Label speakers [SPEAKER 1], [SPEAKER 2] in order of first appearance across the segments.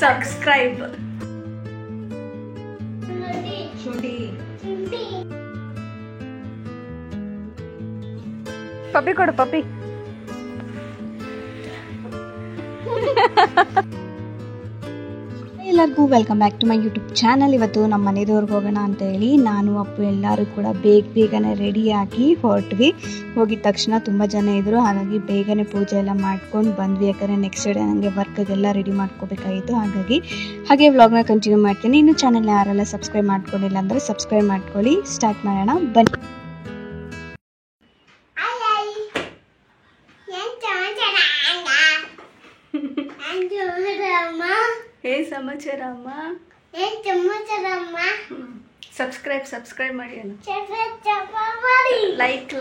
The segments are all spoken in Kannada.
[SPEAKER 1] ಸಬ್ಸ್ಕ್ರೈಬ್. ಪಪ್ಪಿ ಕೊಡು ಪಪ್ಪಿ.
[SPEAKER 2] ಎಲ್ಲರಿಗೂ welcome back to my YouTube channel. ಇವತ್ತು ನಮ್ಮ ಮನೆದವ್ರಿಗೆ ಹೋಗೋಣ ಅಂತ ಹೇಳಿ ನಾನು ಅಪ್ಪು ಎಲ್ಲರೂ ಕೂಡ ಬೇಗನೆ ರೆಡಿಯಾಗಿ ಹೊರಟ್ವಿ. ಹೋಗಿದ ತಕ್ಷಣ ತುಂಬ ಜನ ಇದ್ದರು, ಹಾಗಾಗಿ ಬೇಗನೆ ಪೂಜೆ ಎಲ್ಲ ಮಾಡ್ಕೊಂಡು ಬಂದ್ವಿ. ಯಾಕಂದರೆ ನೆಕ್ಸ್ಟ್ ಡೇ ನನಗೆ ವರ್ಕ್ಗೆಲ್ಲ ರೆಡಿ ಮಾಡ್ಕೋಬೇಕಾಗಿತ್ತು. ಹಾಗೆ ವ್ಲಾಗ್ನ ಕಂಟಿನ್ಯೂ ಮಾಡ್ತೀನಿ. ಇನ್ನು ಚಾನಲ್ ಯಾರೆಲ್ಲ ಸಬ್ಸ್ಕ್ರೈಬ್ ಮಾಡ್ಕೊಂಡಿಲ್ಲ ಅಂದರೆ ಸಬ್ಸ್ಕ್ರೈಬ್ ಮಾಡ್ಕೊಳ್ಳಿ. ಸ್ಟಾರ್ಟ್ ಮಾಡೋಣ ಬನ್ನಿ.
[SPEAKER 1] ಏ ಸಮಾಚಾರ ಅಮ್ಮ. ಸಬ್ಸ್ಕ್ರೈಬ್ ಮಾಡಿ ಅಣ್ಣ. Like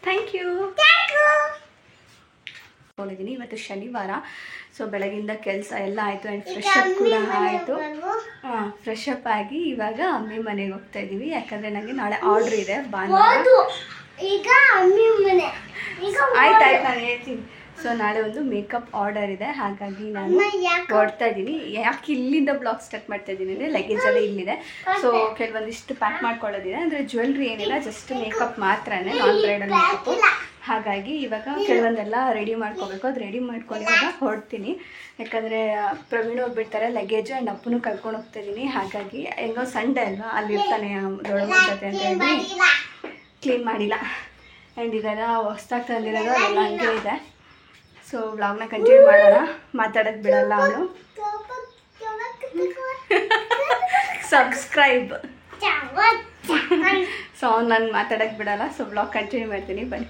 [SPEAKER 1] thank you. ಹೋಗಿದ್ದೀನಿ. ಇವತ್ತು ಶನಿವಾರ, ಸೊ ಬೆಳಗಿಂದ ಕೆಲಸ ಎಲ್ಲ ಆಯಿತು ಆ್ಯಂಡ್ ಫ್ರೆಶ್ ಅಪ್ ಕೂಡ ಆಯಿತು. ಫ್ರೆಶ್ ಅಪ್ ಆಗಿ ಇವಾಗ ಅಮ್ಮಿ ಮನೆಗೆ ಹೋಗ್ತಾ ಇದ್ದೀವಿ. ಯಾಕಂದರೆ ನನಗೆ ನಾಳೆ ಆರ್ಡ್ರ್ ಇದೆ ಭಾನುವಾರ. ಆಯ್ತು ನಾನು ಹೇಳ್ತೀನಿ. ಸೊ ನಾಳೆ ಒಂದು ಮೇಕಪ್ ಆರ್ಡರ್ ಇದೆ, ಹಾಗಾಗಿ ನಾನು ಹೊರಡ್ತಾ ಇದ್ದೀನಿ. ಯಾಕೆ ಇಲ್ಲಿಂದ ಬ್ಲಾಗ್ ಸ್ಟಾರ್ಟ್ ಮಾಡ್ತಾ ಇದ್ದೀನಿ ಅಂದರೆ ಲಗೇಜ್ ಎಲ್ಲ ಇಲ್ಲಿದೆ. ಸೊ ಕೆಲವೊಂದಿಷ್ಟು ಪ್ಯಾಕ್ ಮಾಡ್ಕೊಳ್ಳೋದಿದೆ. ಅಂದರೆ ಜ್ಯುವೆಲ್ರಿ ಏನಿಲ್ಲ, ಜಸ್ಟ್ ಮೇಕಪ್ ಮಾತ್ರನೇ, ನಾನ್ ಬ್ರೈಡಲ್ ಮೇಕಪ್ಪು. ಹಾಗಾಗಿ ಇವಾಗ ಕೆಲವೊಂದೆಲ್ಲ ರೆಡಿ ಮಾಡ್ಕೋಬೇಕು. ಅದು ರೆಡಿ ಮಾಡ್ಕೊಂಡು ಇವಾಗ ಹೊರಡ್ತೀನಿ. ಯಾಕಂದರೆ ಪ್ರವೀಣ್ ಹೋಗ್ಬಿಡ್ತಾರೆ ಲಗೇಜು ಆ್ಯಂಡ್ ಅಪ್ಪನೂ ಕರ್ಕೊಂಡು ಹೋಗ್ತಾ ಇದ್ದೀನಿ. ಹಾಗಾಗಿ ಹೆಂಗೋ ಸಂಡೇ ಅಲ್ವಾ, ಅಲ್ಲಿರ್ತಾನೆ ದೊಡ್ಡ ಜೊತೆ ಅಂತ ಹೇಳಿ ಕ್ಲೀನ್ ಮಾಡಿಲ್ಲ. ಆ್ಯಂಡ್ ಇದೆಲ್ಲ ಹೊಸ್ದಾಗಿ ತಂದಿರೋದು ಅದೆಲ್ಲ ಹಂಗೆ ಇದೆ. ಸೊ ವ್ಲಾಗ್ನ ಕಂಟಿನ್ಯೂ ಮಾಡೋಣ. ಮಾತಾಡೋಕ್ಕೆ ಬಿಡಲ್ಲ ಅವನು. ಸಬ್ಸ್ಕ್ರೈಬ್. ಸೊ ಅವ್ನು ನಾನು ಮಾತಾಡೋಕ್ಕೆ ಬಿಡಲ್ಲ. ಸೊ ವ್ಲಾಗ್ ಕಂಟಿನ್ಯೂ ಮಾಡ್ತೀನಿ ಬನ್ನಿ.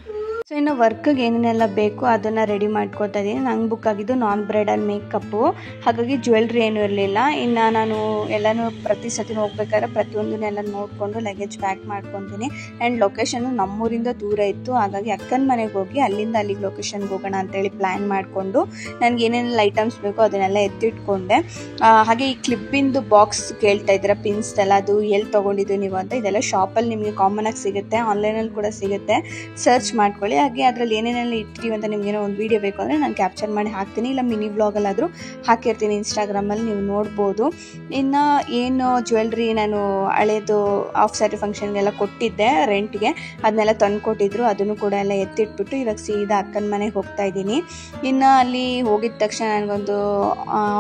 [SPEAKER 2] ಸೊ ಇನ್ನು ವರ್ಕ್ಗೆ ಏನೇನೆಲ್ಲ ಬೇಕು ಅದನ್ನು ರೆಡಿ ಮಾಡ್ಕೊತಾ ಇದ್ದೀನಿ. ನಂಗೆ ಬುಕ್ ಆಗಿದ್ದು ನಾನ್ ಬ್ರೈಡಲ್ ಮೇಕಪ್ಪು, ಹಾಗಾಗಿ ಜ್ಯುವೆಲ್ರಿ ಏನೂ ಇರಲಿಲ್ಲ. ಇನ್ನು ನಾನು ಎಲ್ಲನೂ ಪ್ರತಿ ಸತಿ ಹೋಗ್ಬೇಕಾದ್ರೆ ಪ್ರತಿಯೊಂದನ್ನೆಲ್ಲ ನೋಡಿಕೊಂಡು ಲಗೇಜ್ ಪ್ಯಾಕ್ ಮಾಡ್ಕೊತೀನಿ. ಆ್ಯಂಡ್ ಲೊಕೇಶನ್ನು ನಮ್ಮೂರಿಂದ ದೂರ ಇತ್ತು, ಹಾಗಾಗಿ ಅಕ್ಕನ ಮನೆಗೆ ಹೋಗಿ ಅಲ್ಲಿಂದ ಅಲ್ಲಿಗೆ ಲೊಕೇಶನ್ಗೆ ಹೋಗೋಣ ಅಂತೇಳಿ ಪ್ಲ್ಯಾನ್ ಮಾಡಿಕೊಂಡು ನನಗೆ ಏನೇನೆಲ್ಲ ಐಟಮ್ಸ್ ಬೇಕೋ ಅದನ್ನೆಲ್ಲ ಎತ್ತಿಟ್ಕೊಂಡೆ. ಹಾಗೆ ಈ ಕ್ಲಿಪ್ಪಿಂದು ಬಾಕ್ಸ್ ಕೇಳ್ತಾ ಇದ್ದೀರಾ, ಪಿನ್ಸ್ದೆಲ್ಲ, ಅದು ಎಲ್ಲಿ ತೊಗೊಂಡಿದ್ದು ನೀವು ಅಂತ. ಇದೆಲ್ಲ ಶಾಪಲ್ಲಿ ನಿಮಗೆ ಕಾಮನಾಗಿ ಸಿಗುತ್ತೆ, ಆನ್ಲೈನಲ್ಲಿ ಕೂಡ ಸಿಗುತ್ತೆ, ಸರ್ಚ್ ಮಾಡ್ಕೊಳ್ಳಿ. ಹಾಗೆ ಅದರಲ್ಲಿ ಏನೇನೆಲ್ಲ ಇಟ್ಟಿದ್ದೀವಿ ಅಂತ ನಿಮಗೇನೋ ಒಂದು ವೀಡಿಯೋ ಬೇಕು ಅಂದರೆ ನಾನು ಕ್ಯಾಪ್ಚರ್ ಮಾಡಿ ಹಾಕ್ತೀನಿ, ಇಲ್ಲ ಮಿನಿ ವ್ಲಾಗಲ್ಲಾದರೂ ಹಾಕಿರ್ತೀನಿ ಇನ್ಸ್ಟಾಗ್ರಾಮಲ್ಲಿ, ನೀವು ನೋಡ್ಬೋದು. ಇನ್ನು ಏನು ಜ್ಯುವೆಲ್ರಿ ನಾನು ಹಳೇದು ಆಫ್ ಸ್ಯಾರಿ ಫಂಕ್ಷನ್ಗೆಲ್ಲ ಕೊಟ್ಟಿದ್ದೆ ರೆಂಟ್ಗೆ, ಅದನ್ನೆಲ್ಲ ತಂದು ಕೊಟ್ಟಿದ್ರು, ಅದನ್ನು ಕೂಡ ಎಲ್ಲ ಎತ್ತಿಟ್ಬಿಟ್ಟು ಇವಾಗ ಸೀದಾ ಅಕ್ಕನ ಮನೆಗೆ ಹೋಗ್ತಾ ಇದ್ದೀನಿ. ಇನ್ನು ಅಲ್ಲಿ ಹೋಗಿದ ತಕ್ಷಣ ನನಗೊಂದು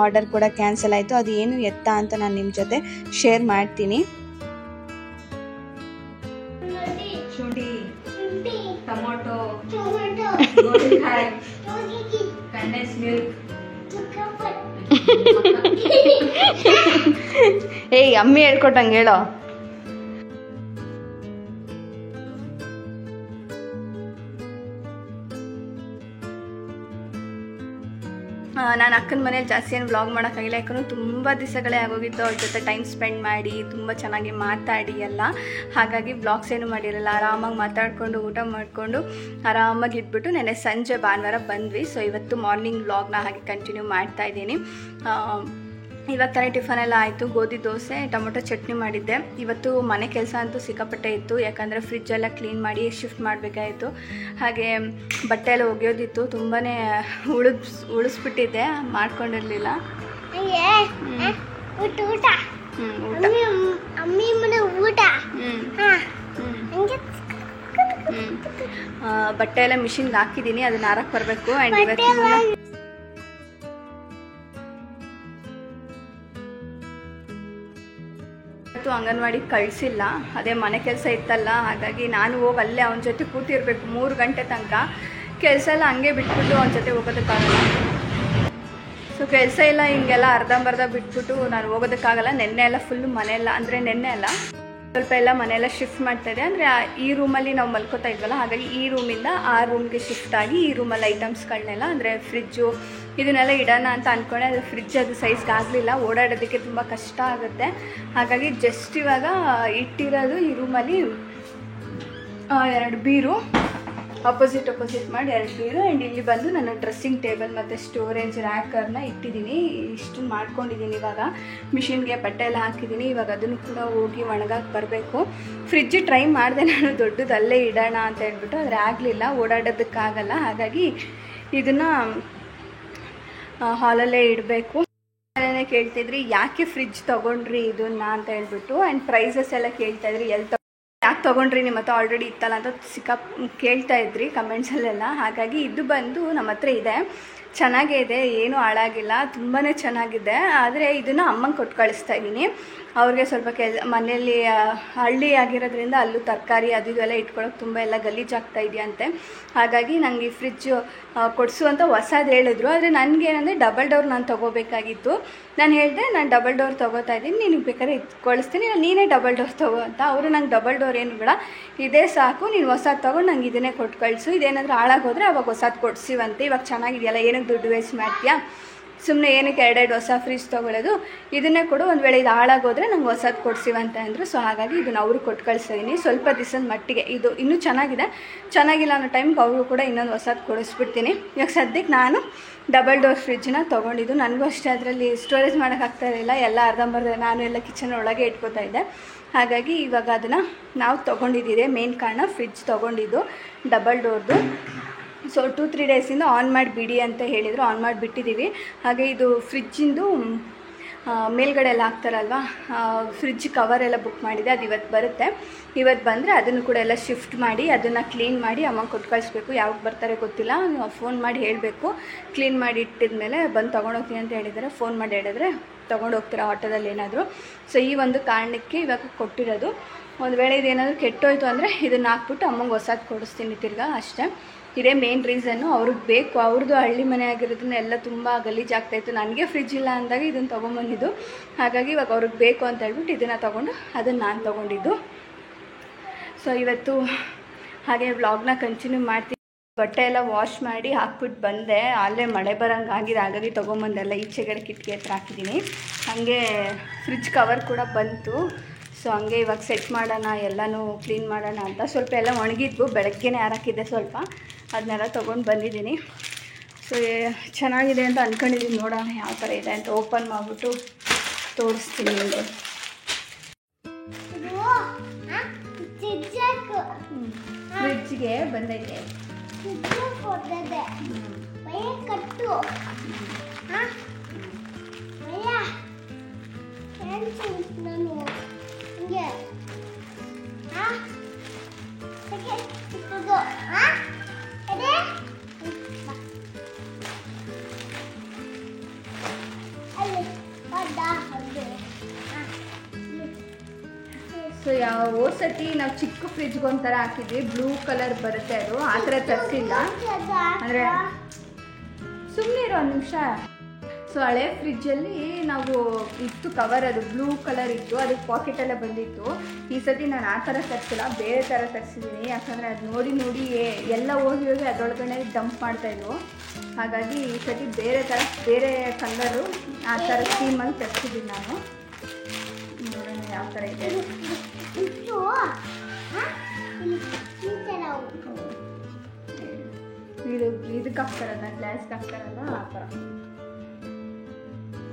[SPEAKER 2] ಆರ್ಡರ್ ಕೂಡ ಕ್ಯಾನ್ಸಲ್ ಆಯಿತು. ಅದು ಏನು ಎತ್ತ ಅಂತ ನಾನು ನಿಮ್ಮ ಜೊತೆ ಶೇರ್ ಮಾಡ್ತೀನಿ.
[SPEAKER 1] ಶುಂಠಿ, ಟೊಮೊಟೊ, ಗೋಧಿಕಾಯಿ, ಕಂಡೆನ್ಸ್ ಮಿಲ್ಕ್.
[SPEAKER 2] ಏಯ್ ಅಮ್ಮಿ ಹೇಳ್ಕೊಟ್ಟಂಗೆ ಹೇಳೋ.
[SPEAKER 1] ನಾನು ಅಕ್ಕನ ಮನೇಲಿ ಜಾಸ್ತಿ ಏನು ವ್ಲಾಗ್ ಮಾಡೋಕ್ಕಾಗಿಲ್ಲ. ಯಾಕಂದ್ರೆ ತುಂಬ ದಿವಸಗಳೇ ಆಗೋಗಿತ್ತು ಅವ್ರ ಜೊತೆ ಟೈಮ್ ಸ್ಪೆಂಡ್ ಮಾಡಿ, ತುಂಬ ಚೆನ್ನಾಗಿ ಮಾತಾಡಿ ಎಲ್ಲ. ಹಾಗಾಗಿ ವ್ಲಾಗ್ಸ್ ಏನು ಮಾಡಿರಲ್ಲ, ಆರಾಮಾಗಿ ಮಾತಾಡಿಕೊಂಡು ಊಟ ಮಾಡಿಕೊಂಡು ಆರಾಮಾಗಿ ಇದ್ಬಿಟ್ಟು ನೆನ್ನೆ ಸಂಜೆ ಭಾನುವಾರ ಬಂದ್ವಿ. ಸೊ ಇವತ್ತು ಮಾರ್ನಿಂಗ್ ವ್ಲಾಗ್ನ ಹಾಗೆ ಕಂಟಿನ್ಯೂ ಮಾಡ್ತಾ ಇದ್ದೀನಿ. ಇವಾಗ ತಾನೇ ಟಿಫನ್ ಎಲ್ಲ ಆಯಿತು. ಗೋಧಿ ದೋಸೆ, ಟೊಮೊಟೊ ಚಟ್ನಿ ಮಾಡಿದ್ದೆ. ಇವತ್ತು ಮನೆ ಕೆಲಸ ಅಂತೂ ಸಿಕ್ಕಾಪಟ್ಟೆ ಇತ್ತು, ಯಾಕಂದರೆ ಫ್ರಿಜ್ಜೆಲ್ಲ ಕ್ಲೀನ್ ಮಾಡಿ ಶಿಫ್ಟ್ ಮಾಡಬೇಕಾಯಿತು. ಹಾಗೆ ಬಟ್ಟೆ ಎಲ್ಲ ಒಗೆಯೋದಿತ್ತು, ತುಂಬಾ ಉಳಿಸ್ಬಿಟ್ಟಿದ್ದೆ, ಮಾಡ್ಕೊಂಡಿರಲಿಲ್ಲ. ಬಟ್ಟೆ ಎಲ್ಲ ಮಿಷಿನ್ಗೆ ಹಾಕಿದ್ದೀನಿ, ಅದನ್ನ ಹಾರಕ್ಕೆ ಬರಬೇಕು. ಆ್ಯಂಡ್ ಇವತ್ತು ಅಂಗನವಾಡಿ ಕಳಿಸಿಲ್ಲ, ಅದೇ ಮನೆ ಕೆಲಸ ಇತ್ತಲ್ಲ. ಹಾಗಾಗಿ ನಾನು ಹೋಗಿ ಅಲ್ಲೇ ಅವನ ಜೊತೆ ಕೂತಿರ್ಬೇಕು 3 ಗಂಟೆ ತನಕ. ಕೆಲಸ ಎಲ್ಲ ಹಂಗೆ ಬಿಟ್ಬಿಟ್ಟು ಅವನ ಜೊತೆ ಹೋಗೋದಕ್ಕಾಗಲ್ಲ. ಸೊ ಕೆಲಸ ಎಲ್ಲ ಹಿಂಗೆಲ್ಲ ಅರ್ಧಂಬರ್ಧ ಬಿಟ್ಬಿಟ್ಟು ನಾನು ಹೋಗೋದಕ್ಕಾಗಲ್ಲ. ನೆನ್ನೆ ಎಲ್ಲ ಫುಲ್ಲು ಮನೆಯೆಲ್ಲ, ಅಂದರೆ ನೆನ್ನೆ ಎಲ್ಲ ಸ್ವಲ್ಪ ಎಲ್ಲ ಮನೆಯೆಲ್ಲ ಶಿಫ್ಟ್ ಮಾಡ್ತಾಯಿದೆ. ಅಂದರೆ ಈ ರೂಮಲ್ಲಿ ನಾವು ಮಲ್ಕೋತಾ ಇದ್ವಲ್ಲ, ಹಾಗಾಗಿ ಈ ರೂಮಿಂದ ಆ ರೂಮ್ಗೆ ಶಿಫ್ಟ್ ಆಗಿ ಈ ರೂಮಲ್ಲಿ ಐಟಮ್ಸ್ಗಳನ್ನೆಲ್ಲ, ಅಂದರೆ ಫ್ರಿಜ್ಜು ಇದನ್ನೆಲ್ಲ ಇಡೋಣ ಅಂತ ಅಂದ್ಕೊಂಡೆ. ಅದು ಫ್ರಿಜ್ ಅದು ಸೈಜ್ಗೆ ಆಗಲಿಲ್ಲ, ಓಡಾಡೋದಕ್ಕೆ ತುಂಬ ಕಷ್ಟ ಆಗುತ್ತೆ. ಹಾಗಾಗಿ ಜಸ್ಟ್ ಇವಾಗ ಇಟ್ಟಿರೋದು ಈ ರೂಮಲ್ಲಿ 2 ಬೀರು, ಅಪೋಸಿಟ್ ಮಾಡಿ 2 ಬೀರು. ಆ್ಯಂಡ್ ಇಲ್ಲಿ ಬಂದು ನನ್ನ ಡ್ರೆಸ್ಸಿಂಗ್ ಟೇಬಲ್ ಮತ್ತು ಸ್ಟೋರೇಜ್ ರ್ಯಾಕರ್ನ ಇಟ್ಟಿದ್ದೀನಿ. ಇಷ್ಟು ಮಾಡ್ಕೊಂಡಿದ್ದೀನಿ. ಇವಾಗ ಮಿಷಿನ್ಗೆ ಬಟ್ಟೆ ಎಲ್ಲ ಹಾಕಿದ್ದೀನಿ. ಇವಾಗ ಅದನ್ನು ಕೂಡ ಹೋಗಿ ಒಣಗಕ್ಕೆ ಬರಬೇಕು. ಫ್ರಿಜ್ ಟ್ರೈ ಮಾಡಿದೆ ನಾನು, ದೊಡ್ಡದಲ್ಲೇ ಇಡೋಣ ಅಂತ ಹೇಳ್ಬಿಟ್ಟು, ಆದರೆ ಆಗಲಿಲ್ಲ, ಓಡಾಡೋದಕ್ಕಾಗಲ್ಲ. ಹಾಗಾಗಿ ಇದನ್ನು ಹಾಲಲ್ಲೇ ಇಡಬೇಕು. ಕೇಳ್ತಿದ್ರಿ ಯಾಕೆ ಫ್ರಿಡ್ಜ್ ತೊಗೊಂಡ್ರಿ ಇದನ್ನ ಅಂತ ಹೇಳ್ಬಿಟ್ಟು, ಆ್ಯಂಡ್ ಪ್ರೈಸಸ್ ಎಲ್ಲ ಕೇಳ್ತಾಯಿದ್ರಿ, ಯಾಕೆ ತೊಗೊಂಡ್ರಿ, ನಿಮ್ಮ ಹತ್ರ ಆಲ್ರೆಡಿ ಇತ್ತಲ್ಲ ಅಂತ ಕೇಳ್ತಾ ಇದ್ರಿ ಕಮೆಂಟ್ಸಲ್ಲೆಲ್ಲ. ಹಾಗಾಗಿ ಇದು ಬಂದು ನಮ್ಮ ಹತ್ರ ಇದೆ, ಚೆನ್ನಾಗೇ ಇದೆ, ಏನೂ ಹಾಳಾಗಿಲ್ಲ, ತುಂಬಾ ಚೆನ್ನಾಗಿದೆ. ಆದರೆ ಇದನ್ನು ಅಮ್ಮಂಗೆ ಕೊಟ್ಟು ಕಳಿಸ್ತಾ ಇದ್ದೀನಿ. ಅವ್ರಿಗೆ ಸ್ವಲ್ಪ ಮನೆಯಲ್ಲಿ ಹಳ್ಳಿ ಆಗಿರೋದ್ರಿಂದ ಅಲ್ಲೂ ತರಕಾರಿ ಅದು ಇದೆಲ್ಲ ಇಟ್ಕೊಳ್ಳೋಕೆ ತುಂಬ ಎಲ್ಲ ಗಲೀಜಾಗ್ತಾ ಇದೆಯಂತೆ. ಹಾಗಾಗಿ ನನಗೆ ಈ ಫ್ರಿಜ್ಜು ಕೊಡಿಸು ಅಂತ ಹೊಸದು ಹೇಳಿದ್ರು. ಆದರೆ ನನಗೇನಂದರೆ ಡಬಲ್ ಡೋರ್ ನಾನು ತೊಗೋಬೇಕಾಗಿತ್ತು. ನಾನು ಹೇಳಿದೆ ನಾನು ಡಬಲ್ ಡೋರ್ ತೊಗೋತಾ ಇದ್ದೀನಿ, ನಿನಗೆ ಬೇಕಾದ್ರೆ ಇದು ಕಳಿಸ್ತೀನಿ, ನೀನೇ ಡಬಲ್ ಡೋರ್ ತೊಗೋ ಅಂತ. ಅವರು ನಂಗೆ ಡಬಲ್ ಡೋರ್ ಏನು ಬೇಡ, ಇದೇ ಸಾಕು, ನೀನು ಹೊಸದು ತೊಗೊಂಡು ನಂಗೆ ಇದನ್ನೇ ಕೊಟ್ಟು ಕಳಿಸು, ಇದೇನಾದರೂ ಹಾಳಾಗೋದ್ರೆ ಅವಾಗ ಹೊಸದು ಕೊಡಿಸಿವಂತೆ. ಇವಾಗ ಚೆನ್ನಾಗಿದೆಯಲ್ಲ, ಏನಕ್ಕೆ ದುಡ್ಡು ವೇಸ್ಟ್ ಮಾಡ್ತೀಯಾ, ಸುಮ್ಮನೆ ಏನಕ್ಕೆ ಎರಡೆರಡು ಹೊಸ ಫ್ರಿಜ್ ತೊಗೊಳ್ಳೋದು, ಇದನ್ನೇ ಕೊಡು, ಒಂದು ವೇಳೆ ಇದು ಹಾಳಾಗೋದ್ರೆ ನಂಗೆ ಹೊಸದು ಕೊಡಿಸಿವಂತೆ ಅಂದರು. ಸೊ ಹಾಗಾಗಿ ಇದನ್ನು ಅವರು ಕೊಟ್ಟು ಕಳಿಸ್ತಿದ್ದೀನಿ ಸ್ವಲ್ಪ ದಿವಸದ ಮಟ್ಟಿಗೆ. ಇದು ಇನ್ನೂ ಚೆನ್ನಾಗಿಲ್ಲ ಅನ್ನೋ ಟೈಮ್ಗೆ ಅವರು ಕೂಡ ಇನ್ನೊಂದು ಹೊಸದು ಕೊಡಿಸ್ಬಿಡ್ತೀನಿ. ಇವಾಗ ಸದ್ಯಕ್ಕೆ ನಾನು ಡಬಲ್ ಡೋರ್ ಫ್ರಿಜ್ಜನ್ನ ತೊಗೊಂಡಿದ್ದು. ನನಗೂ ಅಷ್ಟೇ ಅದರಲ್ಲಿ ಸ್ಟೋರೇಜ್ ಮಾಡೋಕ್ಕಾಗ್ತಾ ಇರಲಿಲ್ಲ, ಎಲ್ಲ ಅರ್ಧಂಬರ್ಧ ನಾನು ಎಲ್ಲ ಕಿಚನ್ ಒಳಗೆ ಇಟ್ಕೋತಾ ಇದ್ದೆ. ಹಾಗಾಗಿ ಇವಾಗ ಅದನ್ನು ನಾವು ತೊಗೊಂಡಿದ್ದಿದೆ ಮೇನ್ ಕಾರಣ, ಫ್ರಿಜ್ ತೊಗೊಂಡಿದ್ದು ಡಬಲ್ ಡೋರ್ದು. ಸೊ 2-3 ಡೇಸಿಂದ ಆನ್ ಮಾಡಿಬಿಡಿ ಅಂತ ಹೇಳಿದರು, ಆನ್ ಮಾಡಿಬಿಟ್ಟಿದ್ದೀವಿ. ಹಾಗೆ ಇದು ಫ್ರಿಜ್ಜಿಂದು ಮೇಲ್ಗಡೆ ಎಲ್ಲ ಹಾಕ್ತಾರಲ್ವ, ಫ್ರಿಜ್ ಕವರೆಲ್ಲ ಬುಕ್ ಮಾಡಿದೆ, ಅದು ಇವತ್ತು ಬರುತ್ತೆ. ಇವತ್ತು ಬಂದರೆ ಅದನ್ನು ಕೂಡ ಎಲ್ಲ ಶಿಫ್ಟ್ ಮಾಡಿ ಅದನ್ನು ಕ್ಲೀನ್ ಮಾಡಿ ಅಮ್ಮ ಕೊಟ್ಟು ಕಳಿಸ್ಬೇಕು. ಯಾವಾಗ ಬರ್ತಾರೆ ಗೊತ್ತಿಲ್ಲ, ಫೋನ್ ಮಾಡಿ ಹೇಳಬೇಕು. ಕ್ಲೀನ್ ಮಾಡಿ ಇಟ್ಟಿದ್ಮೇಲೆ ಬಂದು ತೊಗೊಂಡೋಗ್ತೀನಿ ಅಂತ ಹೇಳಿದ್ದಾರೆ. ಫೋನ್ ಮಾಡಿ ಹೇಳಿದ್ರೆ ತೊಗೊಂಡೋಗ್ತೀರಾ ಆಟೋದಲ್ಲಿ ಏನಾದರೂ. ಸೊ ಈ ಒಂದು ಕಾರಣಕ್ಕೆ ಇವಾಗ ಕೊಟ್ಟಿರೋದು. ಒಂದು ವೇಳೆ ಇದೇನಾದರೂ ಕೆಟ್ಟೋಯ್ತು ಅಂದರೆ ಇದನ್ನು ಹಾಕ್ಬಿಟ್ಟು ಅಮ್ಮಂಗೆ ಹೊಸದು ಕೊಡಿಸ್ತೀನಿ ತಿರ್ಗಾ, ಅಷ್ಟೇ. ಇದೇ ಮೇನ್ ರೀಸನ್ನು. ಅವ್ರಿಗೆ ಬೇಕು, ಅವ್ರದ್ದು ಹಳ್ಳಿ ಮನೆ ಆಗಿರೋದನ್ನ ಎಲ್ಲ ತುಂಬ ಗಲೀಜಾಗ್ತಾಯಿತ್ತು. ನನಗೆ ಫ್ರಿಜ್ ಇಲ್ಲ ಅಂದಾಗ ಇದನ್ನು ತೊಗೊಂಬಂದಿದ್ದು. ಹಾಗಾಗಿ ಇವಾಗ ಅವ್ರಿಗೆ ಬೇಕು ಅಂತ ಹೇಳ್ಬಿಟ್ಟು ಇದನ್ನು ತೊಗೊಂಡು ಅದನ್ನು ನಾನು ತೊಗೊಂಡಿದ್ದು. ಸೊ ಇವತ್ತು ಹಾಗೆ ವ್ಲಾಗ್ನ ಕಂಟಿನ್ಯೂ ಮಾಡ್ತೀನಿ. ಬಟ್ಟೆ ಎಲ್ಲ ವಾಶ್ ಮಾಡಿ ಹಾಕ್ಬಿಟ್ಟು ಬಂದೆ, ಅಲ್ಲೇ ಮಳೆ ಬರೋಂಗೆ ಆಗಿದೆ. ಹಾಗಾಗಿ ತೊಗೊಂಬಂದೆಲ್ಲ ಈಚೆಗಡೆ ಕಿಟಕಿ ಹತ್ರ ಹಾಕಿದ್ದೀನಿ. ಹಾಗೆ ಫ್ರಿಜ್ ಕವರ್ ಕೂಡ ಬಂತು. ಸೊ ಹಂಗೆ ಇವಾಗ ಸೆಟ್ ಮಾಡೋಣ, ಎಲ್ಲನೂ ಕ್ಲೀನ್ ಮಾಡೋಣ ಅಂತ. ಸ್ವಲ್ಪ ಎಲ್ಲ ಒಣಗಿದ್ವು, ಬೆಳಗ್ಗೆನೇ ಹಾರಾಕಿದ್ದೆ ಸ್ವಲ್ಪ, ಅದನ್ನೆಲ್ಲ ತೊಗೊಂಡು ಬಂದಿದ್ದೀನಿ. ಸೊ ಚೆನ್ನಾಗಿದೆ ಅಂತ ಅಂದ್ಕೊಂಡಿದ್ದೀನಿ, ನೋಡೋಣ ಯಾವ ಥರ ಇದೆ ಅಂತ. ಓಪನ್ ಮಾಡಿಬಿಟ್ಟು ತೋರಿಸ್ತೀನಿ ನಿಮಗೆ. ಫ್ರಿಜ್ಗೆ ಬಂದೈತೆ ಸೊ ಯಾವ ಸತಿ ನಾವು ಚಿಕ್ಕ ಫ್ರಿಜ್ಗೆ ಒಂಥರ ಹಾಕಿದ್ವಿ, ಬ್ಲೂ ಕಲರ್ ಬರುತ್ತೆ, ಅದು ಆ ಥರ ತರಿಸಿಲ್ಲ. ಅಂದರೆ ಸುಮ್ಮನೆ ಇರೋ ಒಂದು ನಿಮಿಷ. ಸೊ ಹಳೆ ಫ್ರಿಜ್ಜಲ್ಲಿ ನಾವು ಇತ್ತು ಕವರ್, ಅದು ಬ್ಲೂ ಕಲರ್ ಇತ್ತು, ಅದಕ್ಕೆ ಪಾಕೆಟೆಲ್ಲ ಬಂದಿತ್ತು. ಈ ಸತಿ ನಾನು ಆ ಥರ ತರಿಸಿಲ್ಲ, ಬೇರೆ ಥರ ತರಿಸಿದ್ದೀನಿ. ಯಾಕಂದರೆ ಅದು ನೋಡಿ ಎಲ್ಲ ಹೋಗಿ ಅದರೊಳಗಡೆ ಡಂಪ್ ಮಾಡ್ತಾಯಿದ್ವು. ಹಾಗಾಗಿ ಈ ಸತಿ ಬೇರೆ ಕಲರು ಆ ಥರ ಥೀಮಲ್ಲಿ ತರಿಸಿದ್ದೀನಿ ನಾನು. ನೋಡೋಣ ಯಾವ ಥರ ಇದೆ. ಇದಕ್ಕೆ ಹಾಕ್ತಾರಲ್ಲ, ಗ್ಲಾಸ್ಗೆ ಹಾಕ್ತಾರಲ್ಲ ಆ ಥರ,